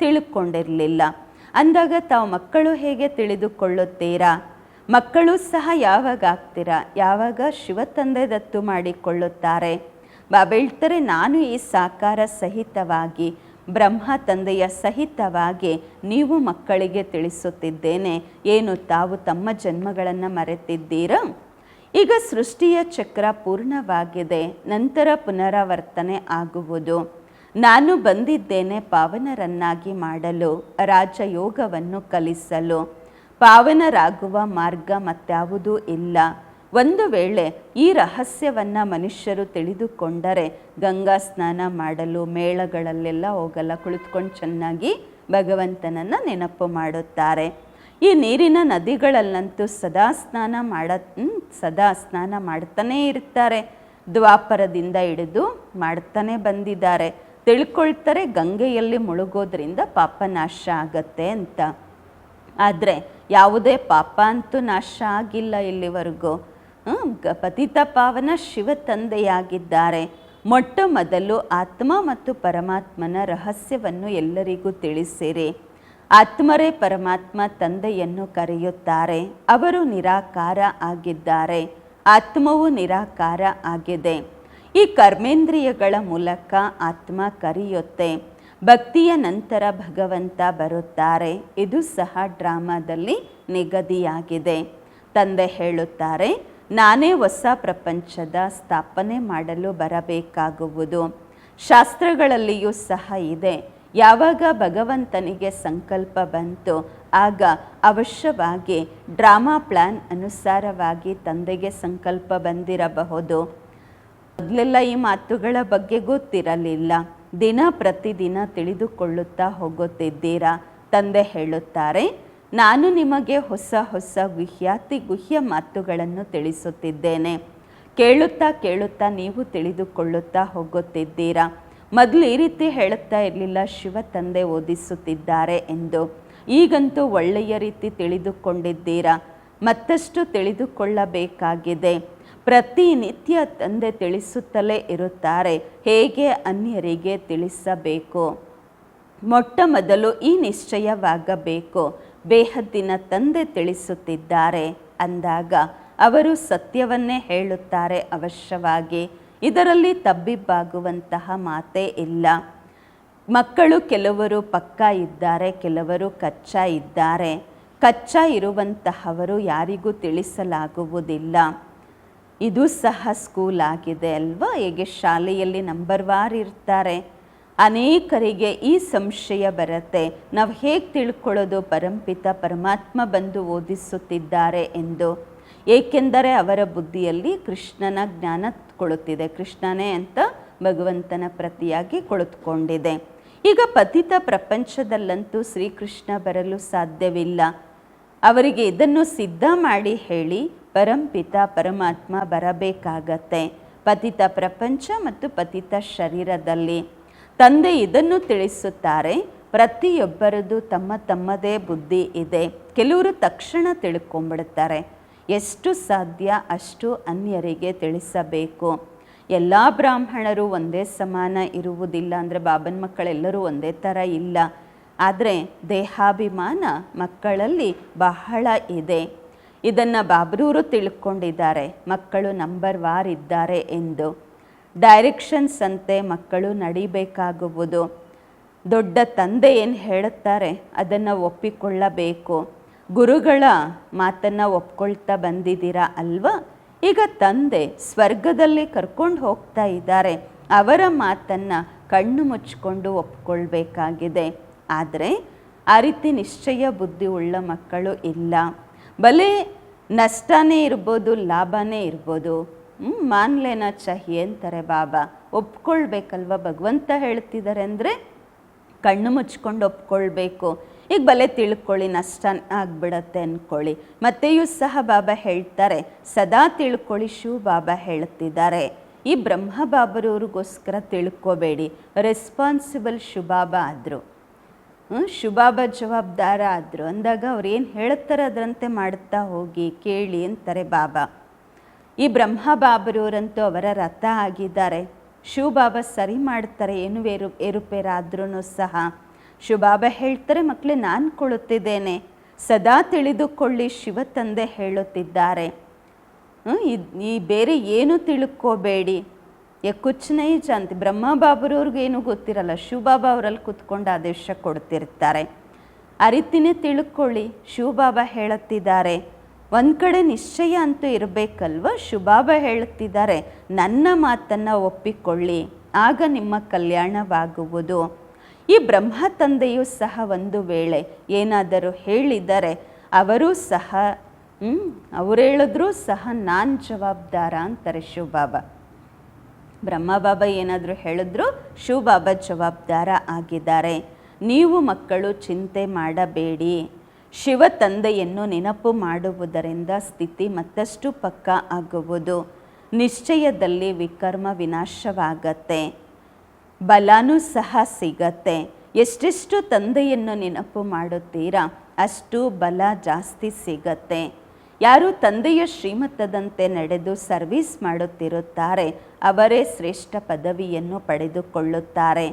ತಿಳ್ಕೊಂಡಿರಲಿಲ್ಲ. ಅಂದಾಗ ತಾವು ಮಕ್ಕಳು ಹೇಗೆ ತಿಳಿದುಕೊಳ್ಳುತ್ತೀರಾ? ಮಕ್ಕಳು ಸಹ ಯಾವಾಗ ಆಗ್ತೀರಾ? ಯಾವಾಗ ಶಿವ ತಂದೆ ದತ್ತು ಮಾಡಿಕೊಳ್ಳುತ್ತಾರೆ. ಬಾಬಾ ಹೇಳ್ತಾರೆ, ನಾನು ಈ ಸಾಕಾರ ಸಹಿತವಾಗಿ ಬ್ರಹ್ಮ ತಂದೆಯ ಸಹಿತವಾಗಿ ನೀವು ಮಕ್ಕಳಿಗೆ ತಿಳಿಸುತ್ತಿದ್ದೇನೆ. ಏನು ತಾವು ತಮ್ಮ ಜನ್ಮಗಳನ್ನು ಮರೆತಿದ್ದೀರಾ? ಈಗ ಸೃಷ್ಟಿಯ ಚಕ್ರ ಪೂರ್ಣವಾಗಿದೆ, ನಂತರ ಪುನರಾವರ್ತನೆ ಆಗುವುದು. ನಾನು ಬಂದಿದ್ದೇನೆ ಪಾವನರನ್ನಾಗಿ ಮಾಡಲು, ರಾಜಯೋಗವನ್ನು ಕಲಿಸಲು. ಪಾವನರಾಗುವ ಮಾರ್ಗ ಮತ್ಯಾವುದೂ ಇಲ್ಲ. ಒಂದು ವೇಳೆ ಈ ರಹಸ್ಯವನ್ನು ಮನುಷ್ಯರು ತಿಳಿದುಕೊಂಡರೆ ಗಂಗಾ ಸ್ನಾನ ಮಾಡಲು ಮೇಳಗಳಲ್ಲೆಲ್ಲ ಹೋಗಲ್ಲ, ಕುಳಿತುಕೊಂಡು ಚೆನ್ನಾಗಿ ಭಗವಂತನನ್ನು ನೆನಪು ಮಾಡುತ್ತಾರೆ. ಈ ನೀರಿನ ನದಿಗಳಲ್ಲಂತೂ ಸದಾ ಸ್ನಾನ ಮಾಡ್ತಾನೇ ಇರ್ತಾರೆ. ದ್ವಾಪರದಿಂದ ಹಿಡಿದು ಮಾಡ್ತಾನೆ ಬಂದಿದ್ದಾರೆ. ತಿಳ್ಕೊಳ್ತಾರೆ ಗಂಗೆಯಲ್ಲಿ ಮುಳುಗೋದ್ರಿಂದ ಪಾಪ ನಾಶ ಆಗತ್ತೆ ಅಂತ. ಆದರೆ ಯಾವುದೇ ಪಾಪ ಅಂತೂ ನಾಶ ಆಗಿಲ್ಲ ಇಲ್ಲಿವರೆಗೂ. ಪತಿತ ಪಾವನ ಶಿವ ತಂದೆಯಾಗಿದ್ದಾರೆ. ಮೊಟ್ಟ ಮೊದಲು ಆತ್ಮ ಮತ್ತು ಪರಮಾತ್ಮನ ರಹಸ್ಯವನ್ನು ಎಲ್ಲರಿಗೂ ತಿಳಿಸಿರಿ. ಆತ್ಮರೇ ಪರಮಾತ್ಮ ತಂದೆಯನ್ನು ಕರೆಯುತ್ತಾರೆ. ಅವರು ನಿರಾಕಾರ ಆಗಿದ್ದಾರೆ. ಆತ್ಮವು ನಿರಾಕಾರ ಆಗಿದೆ. ಈ ಕರ್ಮೇಂದ್ರಿಯಗಳ ಮೂಲಕ ಆತ್ಮ ಕರೆಯುತ್ತೆ. ಭಕ್ತಿಯ ನಂತರ ಭಗವಂತ ಬರುತ್ತಾರೆ. ಇದು ಸಹ ಡ್ರಾಮಾದಲ್ಲಿ ನಿಗದಿಯಾಗಿದೆ. ತಂದೆ ಹೇಳುತ್ತಾರೆ, ನಾನೇ ಹೊಸ ಪ್ರಪಂಚದ ಸ್ಥಾಪನೆ ಮಾಡಲು ಬರಬೇಕಾಗುವುದು. ಶಾಸ್ತ್ರಗಳಲ್ಲಿಯೂ ಸಹ ಇದೆ. ಯಾವಾಗ ಭಗವಂತನಿಗೆ ಸಂಕಲ್ಪ ಬಂತು ಆಗ ಅವಶ್ಯವಾಗಿ ಡ್ರಾಮಾ ಪ್ಲ್ಯಾನ್ ಅನುಸಾರವಾಗಿ ತಂದೆಗೆ ಸಂಕಲ್ಪ ಬಂದಿರಬಹುದು. ಮೊದಲೆಲ್ಲ ಈ ಮಾತುಗಳ ಬಗ್ಗೆ ಗೊತ್ತಿರಲಿಲ್ಲ. ದಿನ ಪ್ರತಿದಿನ ತಿಳಿದುಕೊಳ್ಳುತ್ತಾ ಹೋಗುತ್ತಿದ್ದೀರಾ. ತಂದೆ ಹೇಳುತ್ತಾರೆ, ನಾನು ನಿಮಗೆ ಹೊಸ ಹೊಸ ಗುಹ್ಯ ಮಾತುಗಳನ್ನು ತಿಳಿಸುತ್ತಿದ್ದೇನೆ. ಕೇಳುತ್ತಾ ಕೇಳುತ್ತಾ ನೀವು ತಿಳಿದುಕೊಳ್ಳುತ್ತಾ ಹೋಗುತ್ತಿದ್ದೀರಾ. ಮೊದಲು ಈ ರೀತಿ ಹೇಳುತ್ತಾ ಇರಲಿಲ್ಲ, ಶಿವ ತಂದೆ ಓದಿಸುತ್ತಿದ್ದಾರೆ ಎಂದು. ಈಗಂತೂ ಒಳ್ಳೆಯ ರೀತಿ ತಿಳಿದುಕೊಂಡಿದ್ದೀರಾ, ಮತ್ತಷ್ಟು ತಿಳಿದುಕೊಳ್ಳಬೇಕಾಗಿದೆ. ಪ್ರತಿನಿತ್ಯ ತಂದೆ ತಿಳಿಸುತ್ತಲೇ ಇರುತ್ತಾರೆ ಹೇಗೆ ಅನ್ಯರಿಗೆ ತಿಳಿಸಬೇಕು. ಮೊಟ್ಟ ಮೊದಲು ಈ ನಿಶ್ಚಯವಾಗಬೇಕು, ಬೇಹದ್ದಿನ ತಂದೆ ತಿಳಿಸುತ್ತಿದ್ದಾರೆ ಅಂದಾಗ ಅವರು ಸತ್ಯವನ್ನೇ ಹೇಳುತ್ತಾರೆ ಅವಶ್ಯವಾಗಿ. ಇದರಲ್ಲಿ ತಬ್ಬಿಬ್ಬಾಗುವಂತಹ ಮಾತೇ ಇಲ್ಲ. ಮಕ್ಕಳು ಕೆಲವರು ಪಕ್ಕಾ ಇದ್ದಾರೆ, ಕೆಲವರು ಕಚ್ಚಾ ಇದ್ದಾರೆ. ಕಚ್ಚಾ ಇರುವಂತಹವರು ಯಾರಿಗೂ ತಿಳಿಸಲಾಗುವುದಿಲ್ಲ. ಇದು ಸಹ ಸ್ಕೂಲ್ ಆಗಿದೆ ಅಲ್ವಾ, ಹೇಗೆ ಶಾಲೆಯಲ್ಲಿ ನಂಬರ್ ವಾರ್ ಇರ್ತಾರೆ. ಅನೇಕರಿಗೆ ಈ ಸಂಶಯ ಬರುತ್ತೆ, ನಾವು ಹೇಗೆ ತಿಳ್ಕೊಳ್ಳೋದು ಪರಂಪಿತ ಪರಮಾತ್ಮ ಬಂದು ಓದಿಸುತ್ತಿದ್ದಾರೆ ಎಂದು. ಏಕೆಂದರೆ ಅವರ ಬುದ್ಧಿಯಲ್ಲಿ ಕೃಷ್ಣನ ಜ್ಞಾನ ಕೊಳುತ್ತಿದೆ, ಕೃಷ್ಣನೇ ಅಂತ ಭಗವಂತನ ಪ್ರತಿಯಾಗಿ ಕುಳಿತುಕೊಂಡಿದೆ. ಈಗ ಪತಿತ ಪ್ರಪಂಚದಲ್ಲಂತೂ ಶ್ರೀಕೃಷ್ಣ ಬರಲು ಸಾಧ್ಯವಿಲ್ಲ. ಅವರಿಗೆ ಇದನ್ನು ಸಿದ್ಧ ಮಾಡಿ ಹೇಳಿ ಪರಂಪಿತ ಪರಮಾತ್ಮ ಬರಬೇಕಾಗತ್ತೆ. ಪತಿತ ಪ್ರಪಂಚ ಮತ್ತು ಪತಿತ ಶರೀರದಲ್ಲಿ ತಂದೆ ಇದನ್ನು ತಿಳಿಸುತ್ತಾರೆ. ಪ್ರತಿಯೊಬ್ಬರದು ತಮ್ಮ ತಮ್ಮದೇ ಬುದ್ಧಿ ಇದೆ. ಕೆಲವರು ತಕ್ಷಣ ತಿಳ್ಕೊಂಡ್ಬಿಡ್ತಾರೆ. ಎಷ್ಟು ಸಾಧ್ಯ ಅಷ್ಟು ಅನ್ಯರಿಗೆ ತಿಳಿಸಬೇಕು. ಎಲ್ಲ ಬ್ರಾಹ್ಮಣರು ಒಂದೇ ಸಮಾನ ಇರುವುದಿಲ್ಲ, ಅಂದರೆ ಬಾಬನ ಮಕ್ಕಳೆಲ್ಲರೂ ಒಂದೇ ಥರ ಇಲ್ಲ. ಆದರೆ ದೇಹಾಭಿಮಾನ ಮಕ್ಕಳಲ್ಲಿ ಬಹಳ ಇದೆ. ಇದನ್ನು ಬಾಬ್ರೂರು ತಿಳ್ಕೊಂಡಿದ್ದಾರೆ, ಮಕ್ಕಳು ನಂಬರ್ ವಾರ್ ಇದ್ದಾರೆ ಎಂದು. ಡೈರೆಕ್ಷನ್ಸ್ ಅಂತೆ ಮಕ್ಕಳು ನಡಿಬೇಕಾಗುವುದು. ದೊಡ್ಡ ತಂದೆ ಏನು ಹೇಳುತ್ತಾರೆ ಅದನ್ನು ಒಪ್ಪಿಕೊಳ್ಳಬೇಕು. ಗುರುಗಳ ಮಾತನ್ನು ಒಪ್ಕೊಳ್ತಾ ಬಂದಿದ್ದೀರಾ ಅಲ್ವಾ. ಈಗ ತಂದೆ ಸ್ವರ್ಗದಲ್ಲಿ ಕರ್ಕೊಂಡು ಹೋಗ್ತಾ ಇದ್ದಾರೆ, ಅವರ ಮಾತನ್ನು ಕಣ್ಣು ಮುಚ್ಚಿಕೊಂಡು ಒಪ್ಕೊಳ್ಬೇಕಾಗಿದೆ. ಆದರೆ ಆ ರೀತಿ ನಿಶ್ಚಯ ಬುದ್ಧಿ ಉಳ್ಳ ಮಕ್ಕಳು ಇಲ್ಲ. ಭಲೆ ನಷ್ಟನೇ ಇರ್ಬೋದು, ಲಾಭನೇ ಇರ್ಬೋದು, ಮಾನ್ಲೇನ ಚಹಿ ಅಂತಾರೆ ಬಾಬಾ. ಒಪ್ಕೊಳ್ಬೇಕಲ್ವ, ಭಗವಂತ ಹೇಳ್ತಿದ್ದಾರೆ ಅಂದರೆ ಕಣ್ಣು ಮುಚ್ಕೊಂಡು ಒಪ್ಕೊಳ್ಬೇಕು. ಈಗ ಭಲೆ ತಿಳ್ಕೊಳ್ಳಿ ನಷ್ಟ ಆಗ್ಬಿಡತ್ತೆ ಅಂದ್ಕೊಳ್ಳಿ. ಮತ್ತೆಯೂ ಸಹ ಬಾಬಾ ಹೇಳ್ತಾರೆ ಸದಾ ತಿಳ್ಕೊಳ್ಳಿ, ಶಿವ ಬಾಬಾ ಹೇಳ್ತಿದ್ದಾರೆ. ಈ ಬ್ರಹ್ಮ ಬಾಬರವ್ರಿಗೋಸ್ಕರ ತಿಳ್ಕೊಬೇಡಿ. ರೆಸ್ಪಾನ್ಸಿಬಲ್ ಶಿವಬಾಬಾ ಆದರು, ಶಿವಬಾಬಾ ಜವಾಬ್ದಾರ ಆದರು ಅಂದಾಗ ಅವ್ರು ಏನು ಹೇಳ್ತಾರೆ ಅದರಂತೆ ಮಾಡ್ತಾ ಹೋಗಿ ಕೇಳಿ ಅಂತಾರೆ ಬಾಬಾ. ಈ ಬ್ರಹ್ಮ ಬಾಬರವರಂತೂ ಅವರ ರಥ ಆಗಿದ್ದಾರೆ. ಶಿವಬಾಬಾ ಸರಿ ಮಾಡ್ತಾರೆ, ಏನು ಏರುಪೇರಾದ್ರೂ ಸಹ. ಶಿವಬಾಬಾ ಹೇಳ್ತಾರೆ ಮಕ್ಕಳೇ ನಾನು ಕೊಡುತ್ತಿದ್ದೇನೆ, ಸದಾ ತಿಳಿದುಕೊಳ್ಳಿ, ಶಿವ ತಂದೆ ಹೇಳುತ್ತಿದ್ದಾರೆ. ಈ ಬೇರೆ ಏನು ತಿಳ್ಕೋಬೇಡಿ. ಕುಚ್ ನೈ ಜಾನ್ತಿ. ಬ್ರಹ್ಮ ಬಾಬರವ್ರಿಗೇನು ಗೊತ್ತಿರಲ್ಲ, ಶಿವಬಾಬಾ ಅವರಲ್ಲಿ ಕುತ್ಕೊಂಡು ಆದೇಶ ಕೊಡ್ತಿರ್ತಾರೆ. ಆ ರೀತಿನೇ ತಿಳ್ಕೊಳ್ಳಿ, ಶಿವಬಾಬಾ ಹೇಳುತ್ತಿದ್ದಾರೆ. ಒಂದು ಕಡೆ ನಿಶ್ಚಯ ಅಂತೂ ಇರಬೇಕಲ್ವ. ಶಿವಬಾಬಾ ಹೇಳುತ್ತಿದ್ದಾರೆ ನನ್ನ ಮಾತನ್ನು ಒಪ್ಪಿಕೊಳ್ಳಿ, ಆಗ ನಿಮ್ಮ ಕಲ್ಯಾಣವಾಗುವುದು. ಈ ಬ್ರಹ್ಮ ತಂದೆಯೂ ಸಹ ಒಂದು ವೇಳೆ ಏನಾದರೂ ಹೇಳಿದರೆ ಅವರೂ ಸಹ ಅವ್ರು ಹೇಳಿದ್ರೂ ಸಹ ನಾನು ಜವಾಬ್ದಾರ ಅಂತಾರೆ ಶಿವಬಾಬಾ. ಬ್ರಹ್ಮ ಬಾಬಾ ಏನಾದರೂ ಹೇಳಿದ್ರು ಶಿವಬಾಬಾ ಜವಾಬ್ದಾರ ಆಗಿದ್ದಾರೆ. ನೀವು ಮಕ್ಕಳು ಚಿಂತೆ ಮಾಡಬೇಡಿ. ಶಿವ ತಂದೆಯನ್ನು ನೆನಪು ಮಾಡುವುದರಿಂದ ಸ್ಥಿತಿ ಮತ್ತಷ್ಟು ಪಕ್ಕ ಆಗುವುದು. ನಿಶ್ಚಯದಲ್ಲಿ ವಿಕರ್ಮ ವಿನಾಶವಾಗತ್ತೆ, ಬಲನೂ ಸಹ ಸಿಗತ್ತೆ. ಎಷ್ಟೆಷ್ಟು ತಂದೆಯನ್ನು ನೆನಪು ಮಾಡುತ್ತೀರಾ ಅಷ್ಟು ಬಲ ಜಾಸ್ತಿ ಸಿಗತ್ತೆ. ಯಾರು ತಂದೆಯ ಶ್ರೀಮತದಂತೆ ನಡೆದು ಸರ್ವಿಸ್ ಮಾಡುತ್ತಿರುತ್ತಾರೆ ಅವರೇ ಶ್ರೇಷ್ಠ ಪದವಿಯನ್ನು ಪಡೆದುಕೊಳ್ಳುತ್ತಾರೆ.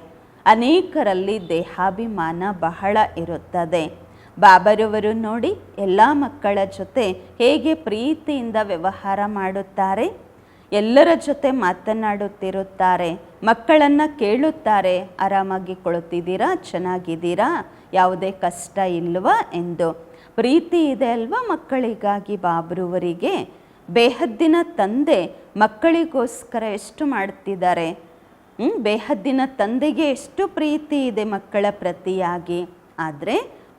ಅನೇಕರಲ್ಲಿ ದೇಹಾಭಿಮಾನ ಬಹಳ ಇರುತ್ತದೆ. ಬಾಬರವರು ನೋಡಿ ಎಲ್ಲ ಮಕ್ಕಳ ಜೊತೆ ಹೇಗೆ ಪ್ರೀತಿಯಿಂದ ವ್ಯವಹಾರ ಮಾಡುತ್ತಾರೆ, ಎಲ್ಲರ ಜೊತೆ ಮಾತನಾಡುತ್ತಿರುತ್ತಾರೆ, ಮಕ್ಕಳನ್ನು ಕೇಳುತ್ತಾರೆ, ಆರಾಮಾಗಿ ಕೊಳುತ್ತಿದ್ದೀರಾ, ಚೆನ್ನಾಗಿದ್ದೀರಾ, ಯಾವುದೇ ಕಷ್ಟ ಇಲ್ವಾ ಎಂದು. ಪ್ರೀತಿ ಇದೆ ಅಲ್ವಾ ಮಕ್ಕಳಿಗಾಗಿ ಬಾಬ್ರವರಿಗೆ. ಬೇಹದ್ದಿನ ತಂದೆ ಮಕ್ಕಳಿಗೋಸ್ಕರ ಎಷ್ಟು ಮಾಡ್ತಿದ್ದಾರೆ. ಬೇಹದ್ದಿನ ತಂದೆಗೆ ಎಷ್ಟು ಪ್ರೀತಿ ಇದೆ ಮಕ್ಕಳ ಪ್ರತಿಯಾಗಿ. ಆದರೆ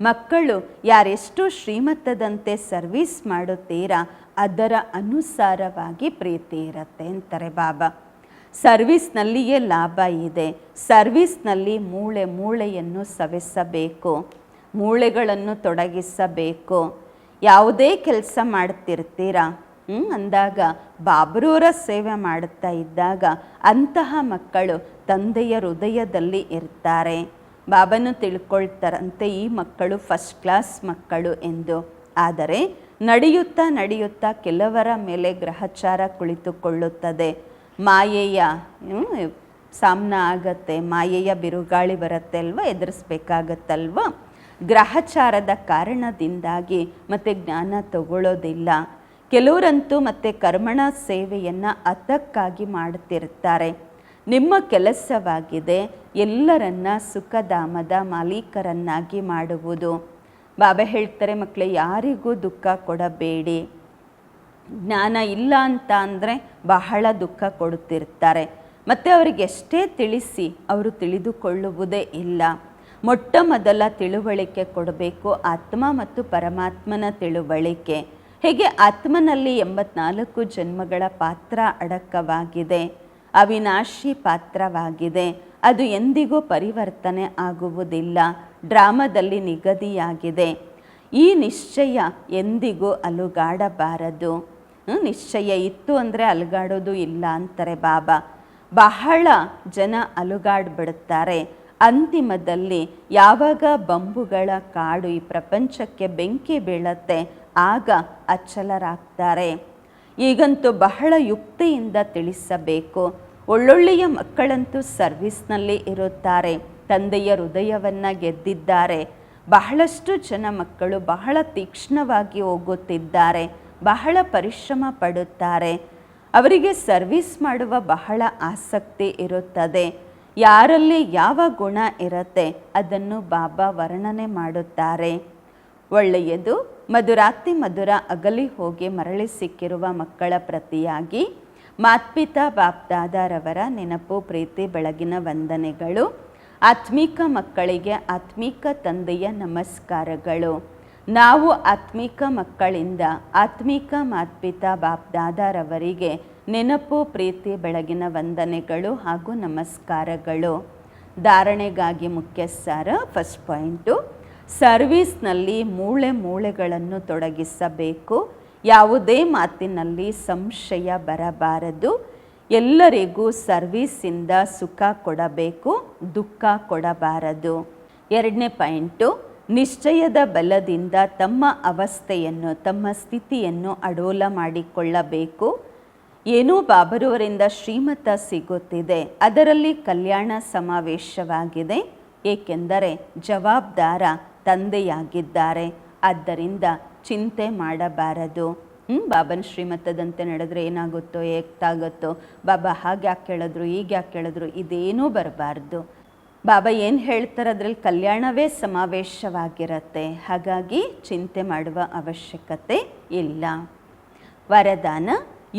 ಮಕ್ಕಳು ಯಾರೆಷ್ಟು ಶ್ರೀಮತದಂತೆ ಸರ್ವಿಸ್ ಮಾಡುತ್ತೀರಾ ಅದರ ಅನುಸಾರವಾಗಿ ಪ್ರೀತಿ ಇರುತ್ತೆ ಅಂತಾರೆ ಬಾಬಾ. ಸರ್ವಿಸ್ನಲ್ಲಿಯೇ ಲಾಭ ಇದೆ. ಸರ್ವಿಸ್ನಲ್ಲಿ ಮೂಳೆಯನ್ನು ಸವೆಸಬೇಕು, ಮೂಳೆಗಳನ್ನು ತೊಡಗಿಸಬೇಕು. ಯಾವುದೇ ಕೆಲಸ ಮಾಡ್ತಿರ್ತೀರಾ ಅಂದಾಗ ಬಾಬ್ರವರ ಸೇವೆ ಮಾಡುತ್ತಾ ಇದ್ದಾಗ ಅಂತಹ ಮಕ್ಕಳು ತಂದೆಯ ಹೃದಯದಲ್ಲಿ ಇರ್ತಾರೆ. ಬಾಬನು ತಿಳ್ಕೊಳ್ತಾರಂತೆ ಈ ಮಕ್ಕಳು ಫಸ್ಟ್ ಕ್ಲಾಸ್ ಮಕ್ಕಳು ಎಂದು. ಆದರೆ ನಡೆಯುತ್ತಾ ನಡೆಯುತ್ತಾ ಕೆಲವರ ಮೇಲೆ ಗ್ರಹಚಾರ ಕುಳಿತುಕೊಳ್ಳುತ್ತದೆ. ಮಾಯೆಯ ಸಾಮ್ನ ಆಗತ್ತೆ, ಮಾಯೆಯ ಬಿರುಗಾಳಿ ಬರುತ್ತೆ ಅಲ್ವ, ಎದುರಿಸ್ಬೇಕಾಗತ್ತಲ್ವ. ಗ್ರಹಚಾರದ ಕಾರಣದಿಂದಾಗಿ ಮತ್ತೆ ಜ್ಞಾನ ತಗೊಳ್ಳೋದಿಲ್ಲ. ಕೆಲವರಂತೂ ಮತ್ತೆ ಕರ್ಮಣ ಸೇವೆಯನ್ನು ಅದಕ್ಕಾಗಿ ಮಾಡ್ತಿರ್ತಾರೆ. ನಿಮ್ಮ ಕೆಲಸವಾಗಿದೆ ಎಲ್ಲರನ್ನ ಸುಖಧಾಮದ ಮಾಲೀಕರನ್ನಾಗಿ ಮಾಡುವುದು. ಬಾಬಾ ಹೇಳ್ತಾರೆ, ಮಕ್ಕಳೇ ಯಾರಿಗೂ ದುಃಖ ಕೊಡಬೇಡಿ. ಜ್ಞಾನ ಇಲ್ಲ ಅಂತ ಅಂದರೆ ಬಹಳ ದುಃಖ ಕೊಡುತ್ತಿರ್ತಾರೆ. ಮತ್ತು ಅವರಿಗೆ ಎಷ್ಟೇ ತಿಳಿಸಿ ಅವರು ತಿಳಿದುಕೊಳ್ಳುವುದೇ ಇಲ್ಲ. ಮೊಟ್ಟ ಮೊದಲ ತಿಳುವಳಿಕೆ ಕೊಡಬೇಕು, ಆತ್ಮ ಮತ್ತು ಪರಮಾತ್ಮನ ತಿಳುವಳಿಕೆ. ಹೇಗೆ ಆತ್ಮನಲ್ಲಿ 84 ಜನ್ಮಗಳ ಪಾತ್ರ ಅಡಕವಾಗಿದೆ, ಅವಿನಾಶಿ ಪಾತ್ರವಾಗಿದೆ. ಅದು ಎಂದಿಗೂ ಪರಿವರ್ತನೆ ಆಗುವುದಿಲ್ಲ, ಡ್ರಾಮದಲ್ಲಿ ನಿಗದಿಯಾಗಿದೆ. ಈ ನಿಶ್ಚಯ ಎಂದಿಗೂ ಅಲುಗಾಡಬಾರದು. ನಿಶ್ಚಯ ಇತ್ತು ಅಂದರೆ ಅಲುಗಾಡೋದು ಇಲ್ಲ ಅಂತಾರೆ ಬಾಬಾ. ಬಹಳ ಜನ ಅಲುಗಾಡ್ಬಿಡುತ್ತಾರೆ. ಅಂತಿಮದಲ್ಲಿ ಯಾವಾಗ ಬಂಬುಗಳ ಕಾಡು ಈ ಪ್ರಪಂಚಕ್ಕೆ ಬೆಂಕಿ ಬೀಳತ್ತೆ ಆಗ ಅಚ್ಚಲರಾಗ್ತಾರೆ. ಈಗಂತೂ ಬಹಳ ಯುಕ್ತಿಯಿಂದ ತಿಳಿಸಬೇಕು. ಒಳ್ಳೊಳ್ಳೆಯ ಮಕ್ಕಳಂತೂ ಸರ್ವಿಸ್ನಲ್ಲಿ ಇರುತ್ತಾರೆ, ತಂದೆಯ ಹೃದಯವನ್ನು ಗೆದ್ದಿದ್ದಾರೆ. ಬಹಳಷ್ಟು ಜನ ಮಕ್ಕಳು ಬಹಳ ತೀಕ್ಷ್ಣವಾಗಿ ಹೋಗುತ್ತಿದ್ದಾರೆ, ಬಹಳ ಪರಿಶ್ರಮ ಪಡುತ್ತಾರೆ. ಅವರಿಗೆ ಸರ್ವಿಸ್ ಮಾಡುವ ಬಹಳ ಆಸಕ್ತಿ ಇರುತ್ತದೆ. ಯಾರಲ್ಲಿ ಯಾವ ಗುಣ ಇರುತ್ತೆ ಅದನ್ನು ಬಾಬಾ ವರ್ಣನೆ ಮಾಡುತ್ತಾರೆ. ಒಳ್ಳೆಯದು. ಮಧುರಾತಿ ಮಧುರ ಅಗಲಿ ಹೋಗಿ ಮರಳಿ ಸಿಕ್ಕಿರುವ ಮಕ್ಕಳ ಪ್ರತಿಯಾಗಿ ಮಾತ್ಪಿತಾ ಬಾಪ್ದಾದಾರವರ ನೆನಪು, ಪ್ರೀತಿ, ಬೆಳಗಿನ ವಂದನೆಗಳು. ಆತ್ಮಿಕ ಮಕ್ಕಳಿಗೆ ಆತ್ಮಿಕ ತಂದೆಯ ನಮಸ್ಕಾರಗಳು. ನಾವು ಆತ್ಮಿಕ ಮಕ್ಕಳಿಂದ ಆತ್ಮಿಕ ಮಾತ್ಪಿತಾ ಬಾಪ್ದಾದಾರವರಿಗೆ ನೆನಪು, ಪ್ರೀತಿ, ಬೆಳಗಿನ ವಂದನೆಗಳು ಹಾಗೂ ನಮಸ್ಕಾರಗಳು. ಧಾರಣೆಗಾಗಿ ಮುಖ್ಯ ಸಾರ. ಫಸ್ಟ್ ಪಾಯಿಂಟು, ಸರ್ವೀಸ್ನಲ್ಲಿ ಮೂಳೆಗಳನ್ನು ತೊಡಗಿಸಬೇಕು. ಯಾವುದೇ ಮಾತಿನಲ್ಲಿ ಸಂಶಯ ಬರಬಾರದು. ಎಲ್ಲರಿಗೂ ಸರ್ವೀಸಿಂದ ಸುಖ ಕೊಡಬೇಕು, ದುಃಖ ಕೊಡಬಾರದು. ಎರಡನೇ ಪಾಯಿಂಟು, ನಿಶ್ಚಯದ ಬಲದಿಂದ ತಮ್ಮ ಅವಸ್ಥೆಯನ್ನು, ತಮ್ಮ ಸ್ಥಿತಿಯನ್ನು ಅಡೋಲ ಮಾಡಿಕೊಳ್ಳಬೇಕು. ಏನೋ ಬಾಬರವರಿಂದ ಶ್ರೀಮತ ಸಿಗುತ್ತಿದೆ, ಅದರಲ್ಲಿ ಕಲ್ಯಾಣ ಸಮಾವೇಶವಾಗಿದೆ. ಏಕೆಂದರೆ ಜವಾಬ್ದಾರ ತಂದೆಯಾಗಿದ್ದಾರೆ. ಆದ್ದರಿಂದ ಚಿಂತೆ ಮಾಡಬಾರದು. ಬಾಬನ ಶ್ರೀಮತದಂತೆ ನಡೆದ್ರೆ ಏನಾಗುತ್ತೋ, ಏಕಾಗುತ್ತೋ, ಬಾಬಾ ಹಾಗೆ ಯಾಕೆ ಹೇಳಿದ್ರು, ಈಗ ಯಾಕೆ ಹೇಳಿದ್ರು, ಇದೇನೂ ಬರಬಾರ್ದು. ಬಾಬಾ ಏನು ಹೇಳ್ತಾರೆ ಅದರಲ್ಲಿ ಕಲ್ಯಾಣವೇ ಸಮಾವೇಶವಾಗಿರುತ್ತೆ. ಹಾಗಾಗಿ ಚಿಂತೆ ಮಾಡುವ ಅವಶ್ಯಕತೆ ಇಲ್ಲ. ವರದಾನ: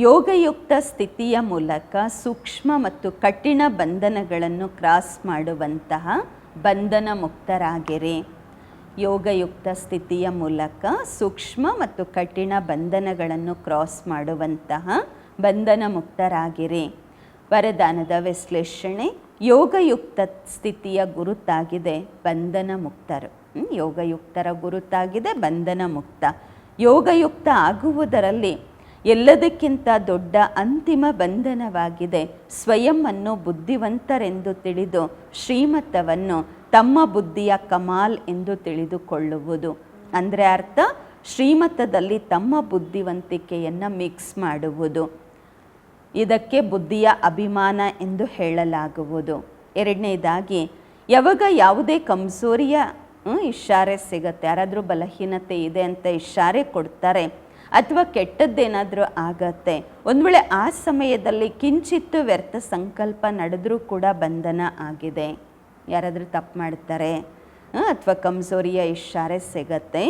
ಯೋಗಯುಕ್ತ ಸ್ಥಿತಿಯ ಮೂಲಕ ಸೂಕ್ಷ್ಮ ಮತ್ತು ಕಠಿಣ ಬಂಧನಗಳನ್ನು ಕ್ರಾಸ್ ಮಾಡುವಂತಹ ಬಂಧನ ಮುಕ್ತರಾಗಿರಿ. ಯೋಗಯುಕ್ತ ಸ್ಥಿತಿಯ ಮೂಲಕ ಸೂಕ್ಷ್ಮ ಮತ್ತು ಕಠಿಣ ಬಂಧನಗಳನ್ನು ಕ್ರಾಸ್ ಮಾಡುವಂತಹ ಬಂಧನ ಮುಕ್ತರಾಗಿರಿ. ವರದಾನದ ವಿಶ್ಲೇಷಣೆ: ಯೋಗಯುಕ್ತ ಸ್ಥಿತಿಯ ಗುರುತಾಗಿದೆ ಬಂಧನ ಮುಕ್ತರು. ಯೋಗಯುಕ್ತರ ಗುರುತಾಗಿದೆ ಬಂಧನ ಮುಕ್ತ. ಯೋಗಯುಕ್ತ ಆಗುವುದರಲ್ಲಿ ಎಲ್ಲದಕ್ಕಿಂತ ದೊಡ್ಡ ಅಂತಿಮ ಬಂಧನವಾಗಿದೆ ಸ್ವಯಂವನ್ನು ಬುದ್ಧಿವಂತರೆಂದು ತಿಳಿದು ಶ್ರೀಮತವನ್ನು ತಮ್ಮ ಬುದ್ಧಿಯ ಕಮಾಲ್ ಎಂದು ತಿಳಿದುಕೊಳ್ಳುವುದು. ಅಂದರೆ ಅರ್ಥ, ಶ್ರೀಮತದಲ್ಲಿ ತಮ್ಮ ಬುದ್ಧಿವಂತಿಕೆಯನ್ನು ಮಿಕ್ಸ್ ಮಾಡುವುದು. ಇದಕ್ಕೆ ಬುದ್ಧಿಯ ಅಭಿಮಾನ ಎಂದು ಹೇಳಲಾಗುವುದು. ಎರಡನೇದಾಗಿ, ಯಾವಾಗ ಯಾವುದೇ ಕಮ್ಸೋರಿಯ ಇಶಾರೆ ಸಿಗುತ್ತೆ, ಯಾರಾದರೂ ಬಲಹೀನತೆ ಇದೆ ಅಂತ ಇಶಾರೆ ಕೊಡ್ತಾರೆ ಅಥವಾ ಕೆಟ್ಟದ್ದೇನಾದರೂ ಆಗತ್ತೆ, ಒಂದು ವೇಳೆ ಆ ಸಮಯದಲ್ಲಿ ಕಿಂಚಿತ್ತು ವ್ಯರ್ಥ ಸಂಕಲ್ಪ ನಡೆದರೂ ಕೂಡ ಬಂಧನ ಆಗಿದೆ. ಯಾರಾದರೂ ತಪ್ಪು ಮಾಡ್ತಾರೆ ಅಥವಾ ಕಮ್ಸೋರಿಯ ಇಶಾರೆ ಸಿಗತ್ತೆ,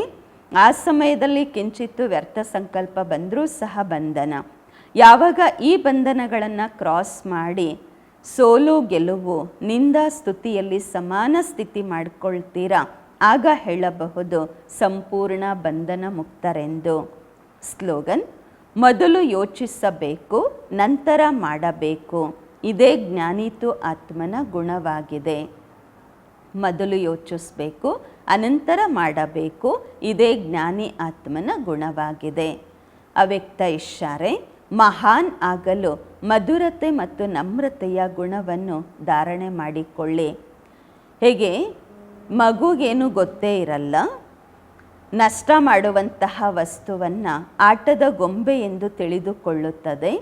ಆ ಸಮಯದಲ್ಲಿ ಕಿಂಚಿತ್ತು ವ್ಯರ್ಥ ಸಂಕಲ್ಪ ಬಂದರೂ ಸಹ ಬಂಧನ. ಯಾವಾಗ ಈ ಬಂಧನಗಳನ್ನು ಕ್ರಾಸ್ ಮಾಡಿ ಸೋಲು ಗೆಲುವು ನಿಂದ ಸ್ತುತಿಯಲ್ಲಿ ಸಮಾನ ಸ್ಥಿತಿ ಮಾಡಿಕೊಳ್ತೀರಾ, ಆಗ ಹೇಳಬಹುದು ಸಂಪೂರ್ಣ ಬಂಧನ ಮುಕ್ತರೆಂದು. ಸ್ಲೋಗನ್: ಮೊದಲು ಯೋಚಿಸಬೇಕು, ನಂತರ ಮಾಡಬೇಕು. ಇದೇ ಜ್ಞಾನಿತು ಆತ್ಮನ ಗುಣವಾಗಿದೆ. ಮೊದಲು ಯೋಚಿಸಬೇಕು, ಅನಂತರ ಮಾಡಬೇಕು. ಇದೇ ಜ್ಞಾನಿ ಆತ್ಮನ ಗುಣವಾಗಿದೆ. ಅವ್ಯಕ್ತ ಇಶಾರೆ: ಮಹಾನ್ ಆಗಲು ಮಧುರತೆ ಮತ್ತು ನಮ್ರತೆಯ ಗುಣವನ್ನು ಧಾರಣೆ ಮಾಡಿಕೊಳ್ಳಿ. ಹೇಗೆ ಮಗುಗೇನು ಗೊತ್ತೇ ಇರಲ್ಲ. ನಷ್ಟ ಮಾಡುವಂತಹ ವಸ್ತುವನ್ನು ಆಟದ ಗೊಂಬೆ ಎಂದು ತಿಳಿದುಕೊಳ್ಳುತ್ತದೆ.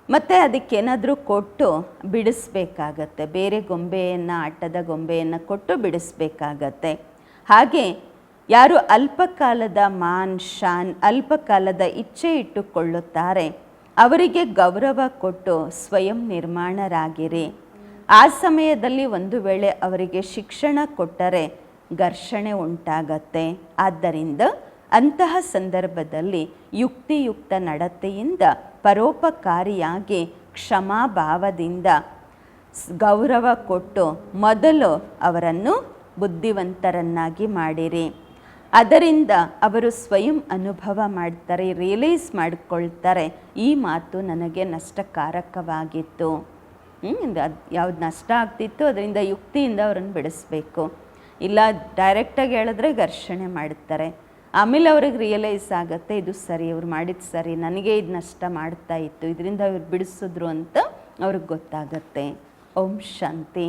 ಮತ್ತು ಅದಕ್ಕೇನಾದರೂ ಕೊಟ್ಟು ಬಿಡಿಸ್ಬೇಕಾಗತ್ತೆ, ಬೇರೆ ಗೊಂಬೆಯನ್ನು, ಆಟದ ಗೊಂಬೆಯನ್ನು ಕೊಟ್ಟು ಬಿಡಿಸ್ಬೇಕಾಗತ್ತೆ. ಹಾಗೆ ಯಾರು ಅಲ್ಪಕಾಲದ ಮಾನ್ ಶಾನ್, ಅಲ್ಪಕಾಲದ ಇಚ್ಛೆ ಇಟ್ಟುಕೊಳ್ಳುತ್ತಾರೆ, ಅವರಿಗೆ ಗೌರವ ಕೊಟ್ಟು ಸ್ವಯಂ ನಿರ್ಮಾಣರಾಗಿರಿ. ಆ ಸಮಯದಲ್ಲಿ ಒಂದು ವೇಳೆ ಅವರಿಗೆ ಶಿಕ್ಷಣ ಕೊಟ್ಟರೆ ಘರ್ಷಣೆ ಉಂಟಾಗತ್ತೆ. ಆದ್ದರಿಂದ ಅಂತಹ ಸಂದರ್ಭದಲ್ಲಿ ಯುಕ್ತಿಯುಕ್ತ ನಡತೆಯಿಂದ, ಪರೋಪಕಾರಿಯಾಗಿ, ಕ್ಷಮಾಭಾವದಿಂದ ಗೌರವ ಕೊಟ್ಟು ಮೊದಲು ಅವರನ್ನು ಬುದ್ಧಿವಂತರನ್ನಾಗಿ ಮಾಡಿರಿ. ಅದರಿಂದ ಅವರು ಸ್ವಯಂ ಅನುಭವ ಮಾಡ್ತಾರೆ, ರಿಯಲೈಸ್ ಮಾಡಿಕೊಳ್ತಾರೆ, ಈ ಮಾತು ನನಗೆ ನಷ್ಟಕಾರಕವಾಗಿತ್ತು. ಯಾವ್ದು ನಷ್ಟ ಆಗ್ತಿತ್ತು ಅದರಿಂದ ಯುಕ್ತಿಯಿಂದ ಅವರನ್ನು ಬಿಡಿಸ್ಬೇಕು. ಇಲ್ಲ ಡೈರೆಕ್ಟಾಗಿ ಹೇಳಿದ್ರೆ ಘರ್ಷಣೆ ಮಾಡ್ತಾರೆ. ಆಮೇಲೆ ಅವ್ರಿಗೆ ರಿಯಲೈಸ್ ಆಗುತ್ತೆ, ಇದು ಸರಿ, ಇವ್ರು ಮಾಡಿದ್ದು ಸರಿ, ನನಗೆ ಇದು ನಷ್ಟ ಮಾಡ್ತಾ ಇತ್ತು, ಇದರಿಂದ ಇವ್ರು ಬಿಡಿಸಿದ್ರು ಅಂತ ಅವ್ರಿಗೆ ಗೊತ್ತಾಗತ್ತೆ. ಓಂ ಶಾಂತಿ.